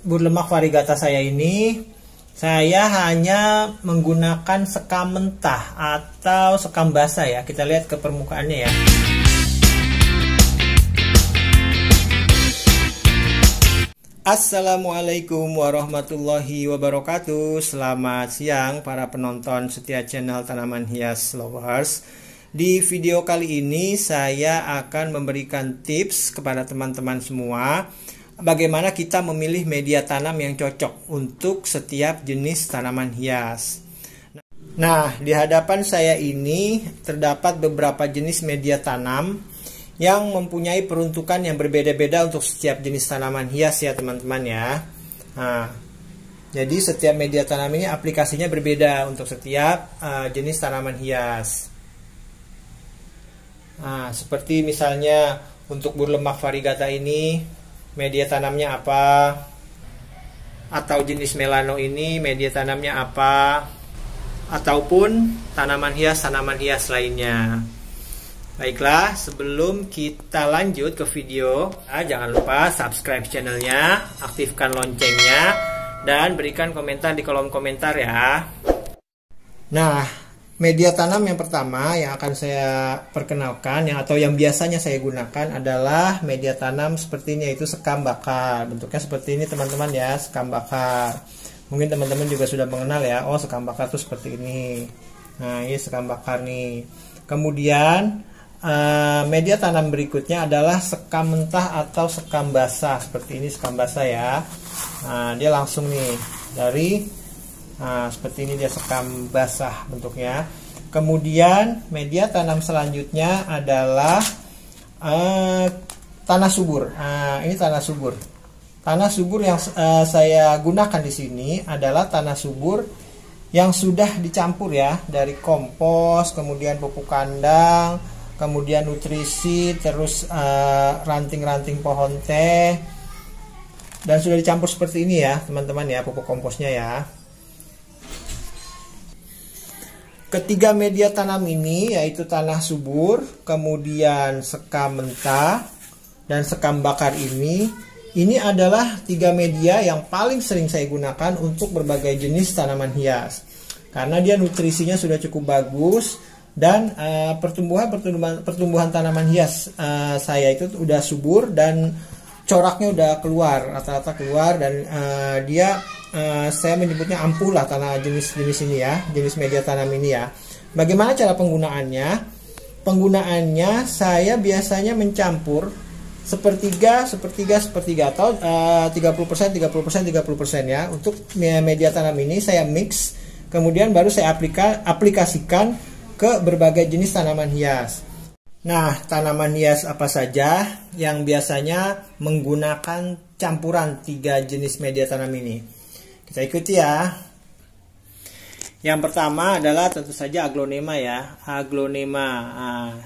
burlemak variegata saya ini, saya hanya menggunakan sekam mentah atau sekam basah ya. Kita lihat ke permukaannya ya. Assalamualaikum warahmatullahi wabarakatuh. Selamat siang para penonton setia channel Tanaman Hias Lovers. Di video kali ini saya akan memberikan tips kepada teman-teman semua bagaimana kita memilih media tanam yang cocok untuk setiap jenis tanaman hias. Nah, di hadapan saya ini terdapat beberapa jenis media tanam yang mempunyai peruntukan yang berbeda-beda untuk setiap jenis tanaman hias ya teman-teman ya. Nah, jadi setiap media tanam ini aplikasinya berbeda untuk setiap jenis tanaman hias. Nah, seperti misalnya untuk burlemak variegata ini media tanamnya apa, atau jenis melano ini media tanamnya apa, ataupun tanaman hias lainnya. Baiklah, sebelum kita lanjut ke video, jangan lupa subscribe channelnya, aktifkan loncengnya, dan berikan komentar di kolom komentar ya. Nah, media tanam yang pertama yang akan saya perkenalkan, atau yang biasanya saya gunakan adalah media tanam seperti ini, yaitu sekam bakar. Bentuknya seperti ini teman-teman ya, sekam bakar. Mungkin teman-teman juga sudah mengenal ya, oh sekam bakar itu seperti ini. Nah, ini sekam bakar nih. Kemudian media tanam berikutnya adalah sekam mentah atau sekam basah. Seperti ini sekam basah ya. Nah, dia langsung nih dari seperti ini dia sekam basah bentuknya. Kemudian media tanam selanjutnya adalah tanah subur. Ini tanah subur. Tanah subur yang saya gunakan di sini adalah tanah subur yang sudah dicampur ya, dari kompos, kemudian pupuk kandang, kemudian nutrisi, terus ranting-ranting pohon teh, dan sudah dicampur seperti ini ya teman-teman ya, pupuk komposnya ya. Ketiga media tanam ini yaitu tanah subur, kemudian sekam mentah, dan sekam bakar ini adalah tiga media yang paling sering saya gunakan untuk berbagai jenis tanaman hias, karena dia nutrisinya sudah cukup bagus. Dan pertumbuhan tanaman hias saya itu udah subur dan coraknya udah keluar, rata-rata keluar, dan dia saya menyebutnya ampuh lah tanah jenis ini ya, jenis media tanam ini ya. Bagaimana cara penggunaannya? Penggunaannya saya biasanya mencampur sepertiga atau 30% ya. Untuk media tanam ini saya mix, kemudian baru saya aplikasikan ke berbagai jenis tanaman hias. Nah, tanaman hias apa saja yang biasanya menggunakan campuran tiga jenis media tanam ini? Kita ikuti ya. Yang pertama adalah tentu saja aglonema ya. Aglonema.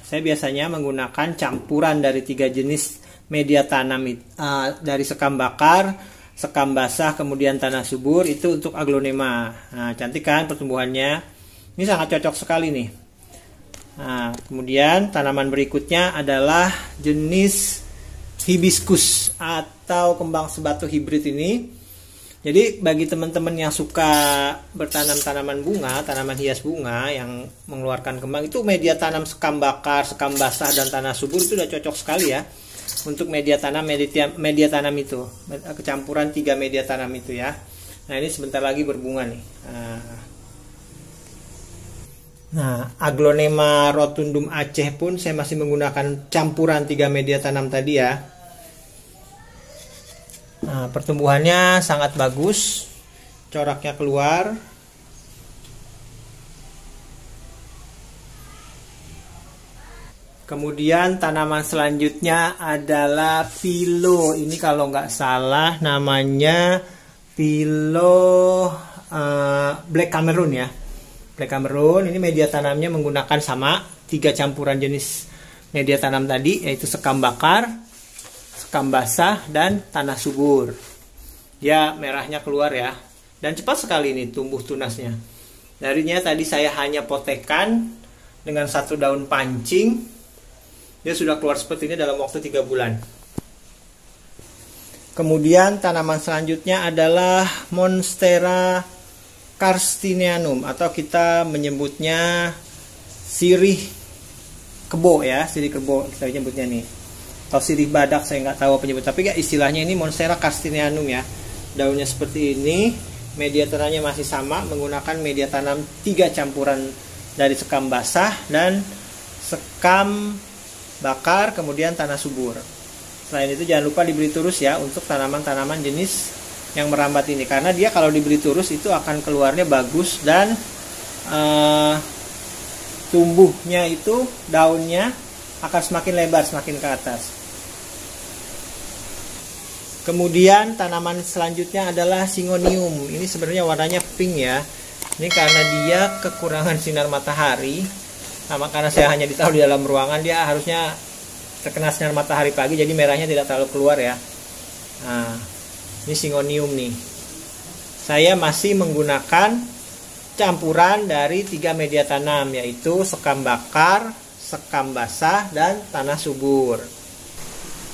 Saya biasanya menggunakan campuran dari tiga jenis media tanam dari sekam bakar, sekam basah, kemudian tanah subur, itu untuk aglonema. Nah, cantik kan pertumbuhannya? Ini sangat cocok sekali nih. Nah, kemudian tanaman berikutnya adalah jenis hibiscus atau kembang sebatu hibrid ini. Jadi bagi teman-teman yang suka bertanam tanaman bunga, tanaman hias bunga yang mengeluarkan kembang, itu media tanam sekam bakar, sekam basah, dan tanah subur itu sudah cocok sekali ya untuk media tanam itu, kecampuran tiga media tanam itu ya. Nah, ini sebentar lagi berbunga nih. Nah, aglonema rotundum Aceh pun saya masih menggunakan campuran tiga media tanam tadi ya. Nah, pertumbuhannya sangat bagus, coraknya keluar. Kemudian tanaman selanjutnya adalah Philo. Ini kalau nggak salah namanya Philo Black Cameroon ya. Black Cameroon ini media tanamnya menggunakan sama tiga campuran jenis media tanam tadi, yaitu sekam bakar, sekam basah, dan tanah subur. Ya, merahnya keluar ya, dan cepat sekali ini tumbuh tunasnya. Darinya tadi saya hanya potekan dengan satu daun pancing, dia sudah keluar seperti ini dalam waktu 3 bulan. Kemudian tanaman selanjutnya adalah Monstera carstinianum, atau kita menyebutnya sirih kebo ya, sirih kebo kita menyebutnya nih, atau sirih badak, saya nggak tahu penyebut, tapi ya istilahnya ini Monstera carstinianum ya. Daunnya seperti ini, media tanamnya masih sama, menggunakan media tanam 3 campuran dari sekam basah dan sekam bakar, kemudian tanah subur. Selain itu jangan lupa diberi terus ya untuk tanaman-tanaman jenis yang merambat ini, karena dia kalau diberi terus itu akan keluarnya bagus dan tumbuhnya itu daunnya akan semakin lebar, semakin ke atas. Kemudian tanaman selanjutnya adalah Syngonium. Ini sebenarnya warnanya pink ya. Ini karena dia kekurangan sinar matahari. Sama karena saya hanya ditaruh di dalam ruangan, dia harusnya terkena sinar matahari pagi, jadi merahnya tidak terlalu keluar ya. Nah, ini Syngonium nih. Saya masih menggunakan campuran dari 3 media tanam, yaitu sekam bakar, sekam basah, dan tanah subur.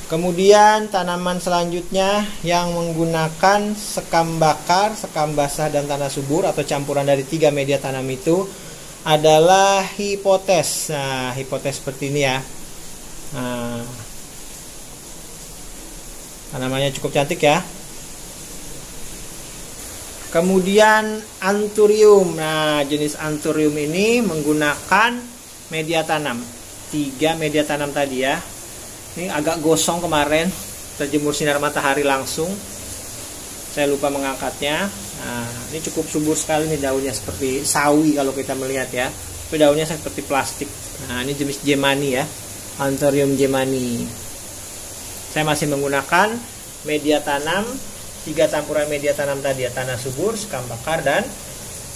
Kemudian tanaman selanjutnya yang menggunakan sekam bakar, sekam basah, dan tanah subur atau campuran dari 3 media tanam itu adalah Hipotes. Nah, Hipotes seperti ini ya. Nah, tanamannya cukup cantik ya. Kemudian Anthurium. Nah, jenis Anthurium ini menggunakan media tanam 3 media tanam tadi ya. Ini agak gosong kemarin, terjemur sinar matahari langsung, saya lupa mengangkatnya. Nah, ini cukup subur sekali nih, daunnya seperti sawi kalau kita melihat ya, tapi daunnya seperti plastik. Nah, ini jenis Gemani ya, Anthurium Gemani. Saya masih menggunakan media tanam 3 campuran media tanam tadi ya, tanah subur, sekam bakar, dan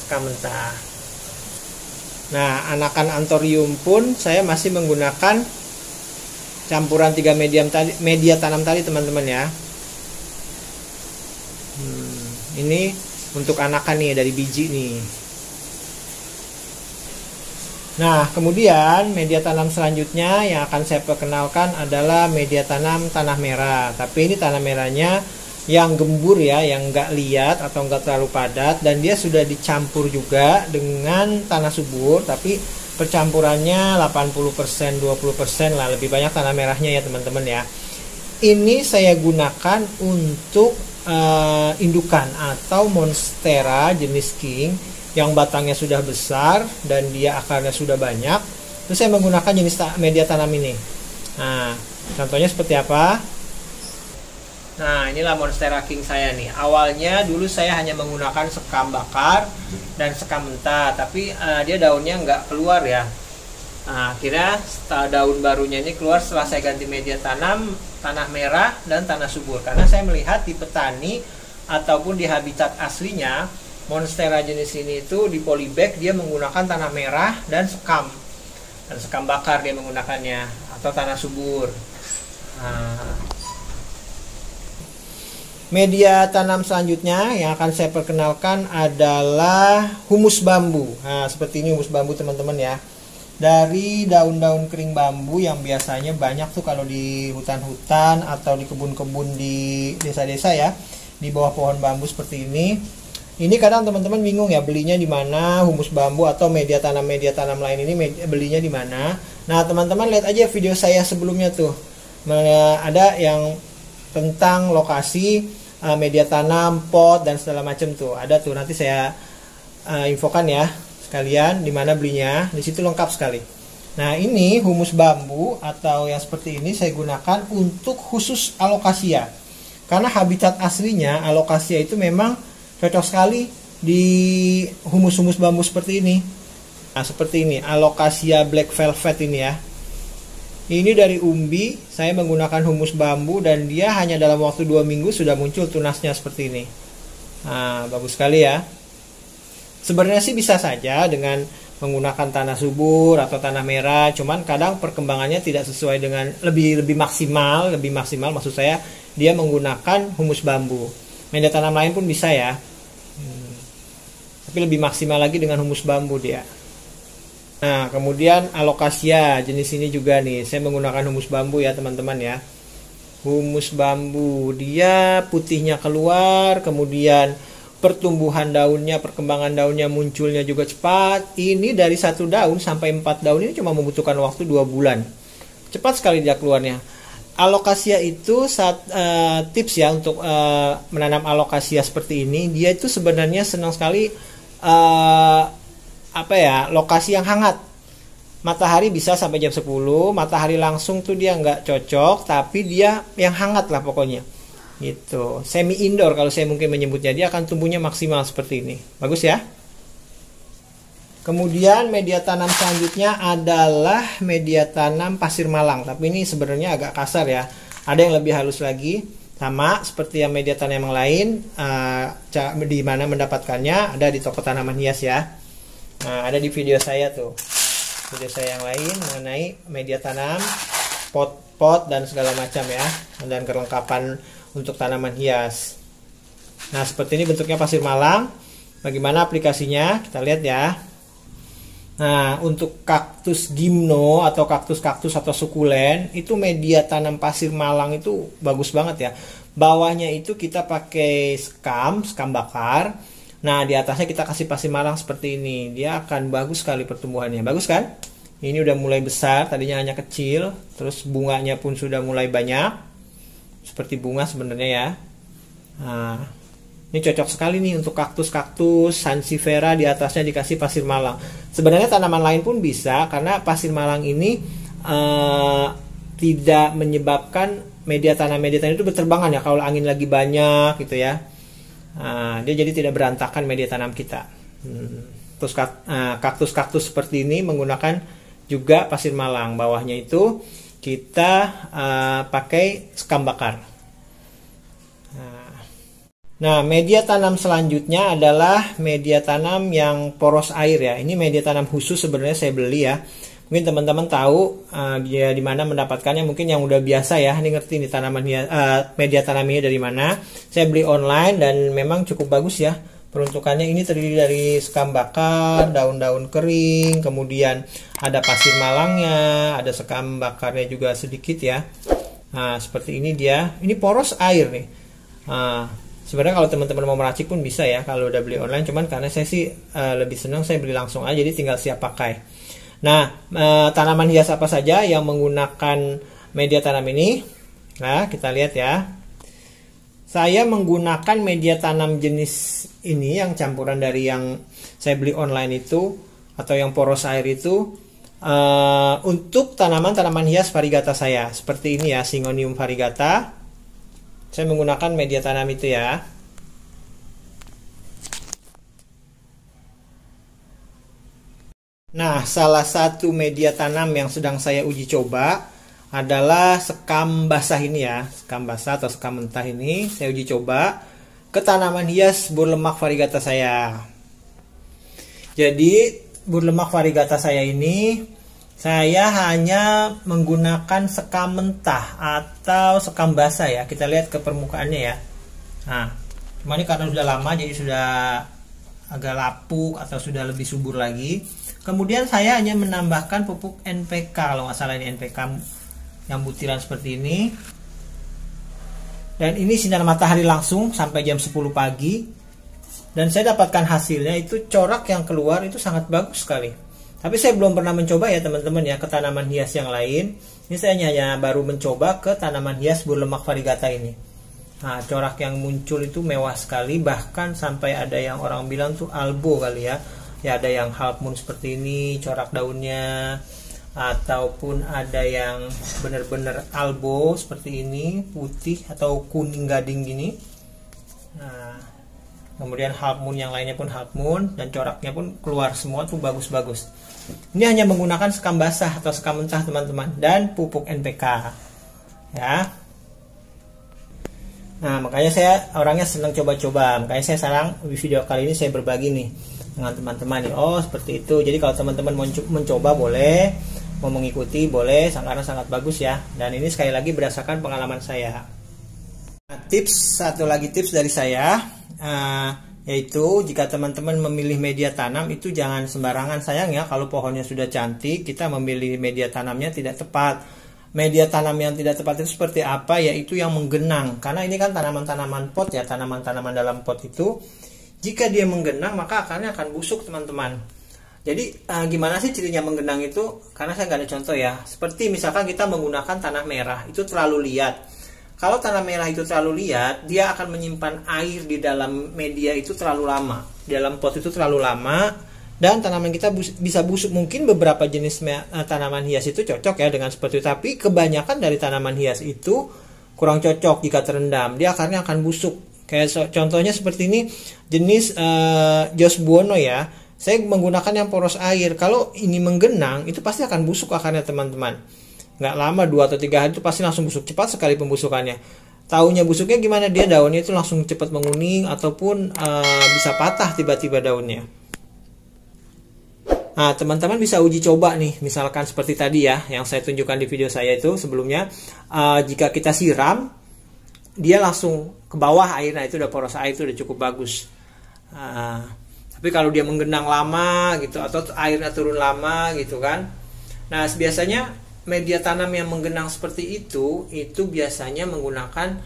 sekam mentah. Nah, anakan Anthurium pun saya masih menggunakan campuran 3 media tanam tadi teman-teman ya. Ini untuk anakan nih, dari biji nih. Nah, kemudian media tanam selanjutnya yang akan saya perkenalkan adalah media tanam tanah merah. Tapi ini tanah merahnya yang gembur ya, yang nggak liat atau nggak terlalu padat, dan dia sudah dicampur juga dengan tanah subur, tapi percampurannya 80% 20% lah, lebih banyak tanah merahnya ya teman-teman ya. Ini saya gunakan untuk indukan atau Monstera jenis King yang batangnya sudah besar dan dia akarnya sudah banyak. Terus saya menggunakan jenis media tanam ini. Nah, contohnya seperti apa? Nah, inilah Monstera King saya nih. Awalnya dulu saya hanya menggunakan sekam bakar dan sekam mentah, tapi dia daunnya nggak keluar ya. Nah, akhirnya daun barunya ini keluar setelah saya ganti media tanam tanah merah dan tanah subur. Karena saya melihat di petani ataupun di habitat aslinya Monstera jenis ini itu di polybag dia menggunakan tanah merah dan sekam bakar dia menggunakannya, atau tanah subur. Nah, media tanam selanjutnya yang akan saya perkenalkan adalah humus bambu. Nah, seperti ini humus bambu teman-teman ya. Dari daun-daun kering bambu yang biasanya banyak tuh kalau di hutan-hutan atau di kebun-kebun di desa-desa ya, di bawah pohon bambu seperti ini. Ini kadang teman-teman bingung ya belinya di mana, humus bambu atau media tanam lain ini belinya di mana. Nah, teman-teman lihat aja video saya sebelumnya tuh. Ada yang tentang lokasi media tanam, pot, dan segala macam tuh. Ada tuh, nanti saya infokan ya sekalian di mana belinya. Di situ lengkap sekali. Nah, ini humus bambu atau yang seperti ini saya gunakan untuk khusus alokasia. Karena habitat aslinya alokasia itu memang cocok sekali di humus-humus bambu seperti ini. Nah, seperti ini, Alocasia black velvet ini ya. Ini dari umbi, saya menggunakan humus bambu dan dia hanya dalam waktu 2 minggu sudah muncul tunasnya seperti ini. Nah, bagus sekali ya. Sebenarnya sih bisa saja dengan menggunakan tanah subur atau tanah merah, cuman kadang perkembangannya tidak sesuai dengan lebih maksimal maksud saya dia menggunakan humus bambu. Media tanam lain pun bisa ya. Tapi lebih maksimal lagi dengan humus bambu dia. Nah, kemudian Alocasia jenis ini juga nih, saya menggunakan humus bambu ya teman-teman ya. humus bambu. Dia putihnya keluar, kemudian pertumbuhan daunnya, perkembangan daunnya, munculnya juga cepat. Ini dari 1 daun sampai 4 daun ini cuma membutuhkan waktu 2 bulan. Cepat sekali dia keluarnya. Alokasia itu tips ya untuk menanam alokasia seperti ini. Dia itu sebenarnya senang sekali lokasi yang hangat. Matahari bisa sampai jam 10, matahari langsung tuh dia nggak cocok, tapi dia yang hangat lah pokoknya. Gitu. Semi indoor kalau saya mungkin menyebutnya, dia akan tumbuhnya maksimal seperti ini. Bagus ya. Kemudian media tanam selanjutnya adalah media tanam pasir malang, tapi ini sebenarnya agak kasar ya. Ada yang lebih halus lagi, sama seperti yang media tanam yang lain. Di mana mendapatkannya ada di toko tanaman hias ya. Nah, ada di video saya tuh. Video saya yang lain mengenai media tanam, pot dan segala macam ya, dan kelengkapan untuk tanaman hias. Nah, seperti ini bentuknya pasir malang. Bagaimana aplikasinya? Kita lihat ya. Nah, untuk kaktus gimno atau kaktus-kaktus atau sukulen, itu media tanam pasir malang itu bagus banget ya. Bawahnya itu kita pakai sekam bakar. Nah, di atasnya kita kasih pasir malang seperti ini. Dia akan bagus sekali pertumbuhannya. Bagus kan? Ini udah mulai besar, tadinya hanya kecil. Terus bunganya pun sudah mulai banyak. Seperti bunga sebenarnya ya. Nah, ini cocok sekali nih untuk kaktus-kaktus, sansevieria, di atasnya dikasih pasir malang. Sebenarnya tanaman lain pun bisa, karena pasir malang ini tidak menyebabkan media tanam itu berterbangan ya. Kalau angin lagi banyak gitu ya. Dia jadi tidak berantakan media tanam kita. Terus kaktus-kaktus seperti ini menggunakan juga pasir malang. Bawahnya itu kita pakai sekam bakar. Nah, media tanam selanjutnya adalah media tanam yang poros air ya. Ini media tanam khusus sebenarnya saya beli ya. Mungkin teman-teman tahu dia di mana mendapatkannya. Mungkin yang udah biasa ya, ini ngerti nih media tanam ini dari mana. Saya beli online dan memang cukup bagus ya. Peruntukannya ini terdiri dari sekam bakar, daun-daun kering, kemudian ada pasir malangnya, ada sekam bakarnya juga sedikit ya. Nah, seperti ini dia. Ini poros air nih. Sebenarnya kalau teman-teman mau meracik pun bisa ya kalau udah beli online. Cuman karena saya sih lebih senang saya beli langsung aja, jadi tinggal siap pakai. Nah, tanaman hias apa saja yang menggunakan media tanam ini? Nah, kita lihat ya. Saya menggunakan media tanam jenis ini yang campuran dari yang saya beli online itu atau yang poros air itu untuk tanaman-tanaman hias variegata saya. Seperti ini ya, Syngonium variegata. Saya menggunakan media tanam itu ya. Nah, salah satu media tanam yang sedang saya uji coba adalah sekam basah ini ya. Sekam basah atau sekam mentah ini saya uji coba ke tanaman hias burlemak variegata saya. Jadi, burlemak variegata saya ini saya hanya menggunakan sekam mentah atau sekam basah ya. Kita lihat ke permukaannya ya. Nah, cuma ini karena sudah lama jadi sudah agak lapuk atau sudah lebih subur lagi. Kemudian saya hanya menambahkan pupuk NPK, kalau nggak salah ini NPK yang butiran seperti ini. Dan ini sinar matahari langsung sampai jam 10 pagi. Dan saya dapatkan hasilnya itu corak yang keluar itu sangat bagus sekali. Tapi saya belum pernah mencoba ya teman-teman ya ke tanaman hias yang lain. Ini saya hanya baru mencoba ke tanaman hias burlemak variegata ini. Nah, corak yang muncul itu mewah sekali. Bahkan sampai ada yang orang bilang tuh albo kali ya. Ya, ada yang half moon seperti ini corak daunnya, ataupun ada yang benar-benar albo seperti ini, putih atau kuning gading gini. Nah, kemudian half moon yang lainnya pun half moon dan coraknya pun keluar semua tuh bagus-bagus. Ini hanya menggunakan sekam basah atau sekam mentah teman-teman dan pupuk NPK ya. Nah, makanya saya orangnya senang coba-coba. Makanya saya sekarang di video kali ini saya berbagi nih dengan teman-teman nih. Oh, seperti itu. Jadi kalau teman-teman mau mencoba boleh, mau mengikuti boleh, karena sangat bagus ya. Dan ini sekali lagi berdasarkan pengalaman saya. Nah, satu lagi tips dari saya, yaitu jika teman-teman memilih media tanam itu jangan sembarangan. Sayang ya kalau pohonnya sudah cantik, kita memilih media tanamnya tidak tepat. media tanam yang tidak tepat itu seperti apa, yaitu yang menggenang. Karena ini kan tanaman-tanaman pot ya, tanaman-tanaman dalam pot itu jika dia menggenang maka akarnya akan busuk teman-teman. Jadi gimana sih cirinya menggenang itu? Karena saya nggak ada contoh ya. Seperti misalkan kita menggunakan tanah merah, itu terlalu liat. Kalau tanah merah itu terlalu liat, dia akan menyimpan air di dalam media itu terlalu lama. Di dalam pot itu terlalu lama, dan tanaman kita bisa busuk. Mungkin beberapa jenis tanaman hias itu cocok ya dengan seperti itu. Tapi kebanyakan dari tanaman hias itu kurang cocok jika terendam. Dia akarnya akan busuk. Kayak contohnya seperti ini, jenis Joss Buono ya. Saya menggunakan yang poros air. Kalau ini menggenang, itu pasti akan busuk akarnya teman-teman. Nggak lama, 2 atau 3 hari itu pasti langsung busuk. Cepat sekali pembusukannya. Taunya busuknya gimana? Dia daunnya itu langsung cepat menguning ataupun bisa patah tiba-tiba daunnya. Nah, teman-teman bisa uji coba nih. Misalkan seperti tadi ya, yang saya tunjukkan di video saya itu sebelumnya. Jika kita siram, dia langsung ke bawah airnya, itu udah poros air, itu udah cukup bagus. Tapi kalau dia menggenang lama gitu, atau airnya turun lama gitu kan. Nah, biasanya media tanam yang menggenang seperti itu biasanya menggunakan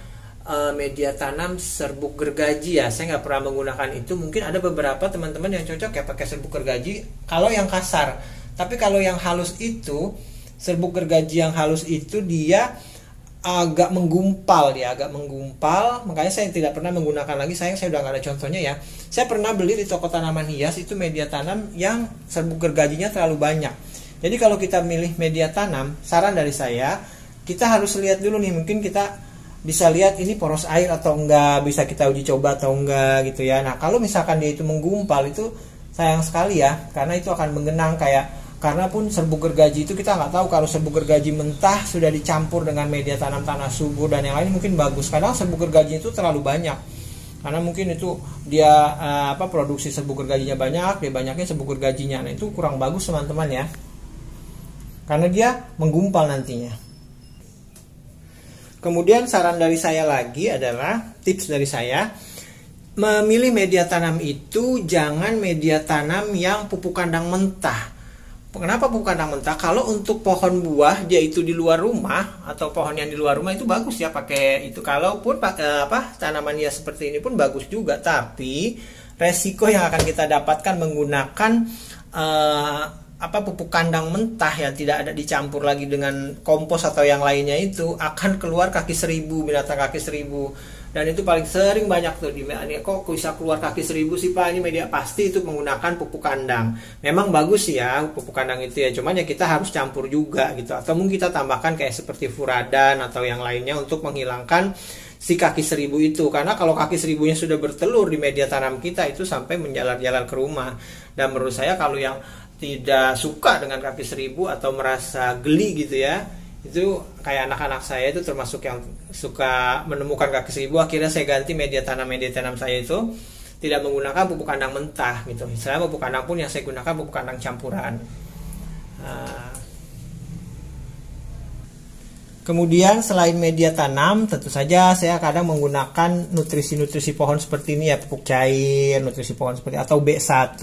media tanam serbuk gergaji ya. Saya nggak pernah menggunakan itu. Mungkin ada beberapa teman-teman yang cocok ya pakai serbuk gergaji kalau yang kasar. Tapi kalau yang halus itu, serbuk gergaji yang halus itu dia agak menggumpal, makanya saya tidak pernah menggunakan lagi. Saya udah nggak ada contohnya ya. Saya pernah beli di toko tanaman hias itu media tanam yang serbuk gergajinya terlalu banyak. Jadi kalau kita milih media tanam, saran dari saya, kita harus lihat dulu nih, mungkin kita bisa lihat ini poros air atau enggak, bisa kita uji coba atau enggak gitu ya. Nah, kalau misalkan dia itu menggumpal, itu sayang sekali ya, karena itu akan menggenang. Karena pun serbuk gergaji itu kita nggak tahu, kalau serbuk gergaji mentah sudah dicampur dengan media tanam tanah subur dan yang lain mungkin bagus. Kadang serbuk gergaji itu terlalu banyak, karena mungkin itu dia produksi serbuk gergajinya banyak, dia banyaknya serbuk gergajinya. Nah, itu kurang bagus teman-teman ya, karena dia menggumpal nantinya. Kemudian saran dari saya lagi adalah, tips dari saya, memilih media tanam itu jangan media tanam yang pupuk kandang mentah. Kenapa pupuk kandang mentah? Kalau untuk pohon buah dia itu di luar rumah atau pohon yang di luar rumah itu bagus ya pakai itu. Kalaupun tanaman hias seperti ini pun bagus juga, tapi resiko yang akan kita dapatkan menggunakan pupuk kandang mentah yang tidak ada dicampur lagi dengan kompos atau yang lainnya, itu akan keluar kaki seribu, binatang kaki seribu. Dan itu paling sering banyak tuh kok bisa keluar kaki seribu sih Pak, ini media pasti itu menggunakan pupuk kandang. Memang bagus ya pupuk kandang itu ya, cuman ya kita harus campur juga gitu, atau mungkin kita tambahkan kayak seperti furadan atau yang lainnya untuk menghilangkan si kaki seribu itu. Karena kalau kaki seribunya sudah bertelur di media tanam kita, itu sampai menjalar-jalar ke rumah. Dan menurut saya kalau yang tidak suka dengan kaki seribu atau merasa geli gitu ya, itu kayak anak-anak saya itu termasuk yang suka menemukan kaki seribu. Akhirnya saya ganti media tanam saya itu tidak menggunakan pupuk kandang mentah gitu. Misalnya pupuk kandang pun yang saya gunakan pupuk kandang campuran. Kemudian selain media tanam, tentu saja saya kadang menggunakan nutrisi-nutrisi pohon seperti ini ya, pupuk cair, nutrisi pohon seperti atau B1.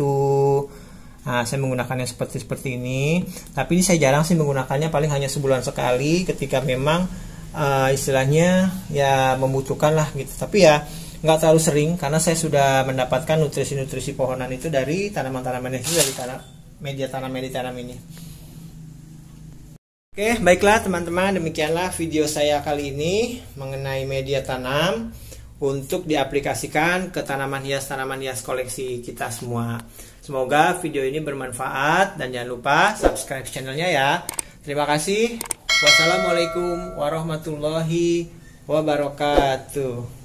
Nah, saya menggunakannya seperti ini. Tapi ini saya jarang sih menggunakannya, paling hanya sebulan sekali ketika memang istilahnya ya membutuhkan lah gitu. Tapi ya nggak terlalu sering, karena saya sudah mendapatkan nutrisi-nutrisi pohonan itu dari tanaman-tanaman itu, dari media tanam ini. Oke, baiklah teman-teman, demikianlah video saya kali ini mengenai media tanam untuk diaplikasikan ke tanaman hias koleksi kita semua. Semoga video ini bermanfaat dan jangan lupa subscribe channelnya ya. Terima kasih. Wassalamualaikum warahmatullahi wabarakatuh.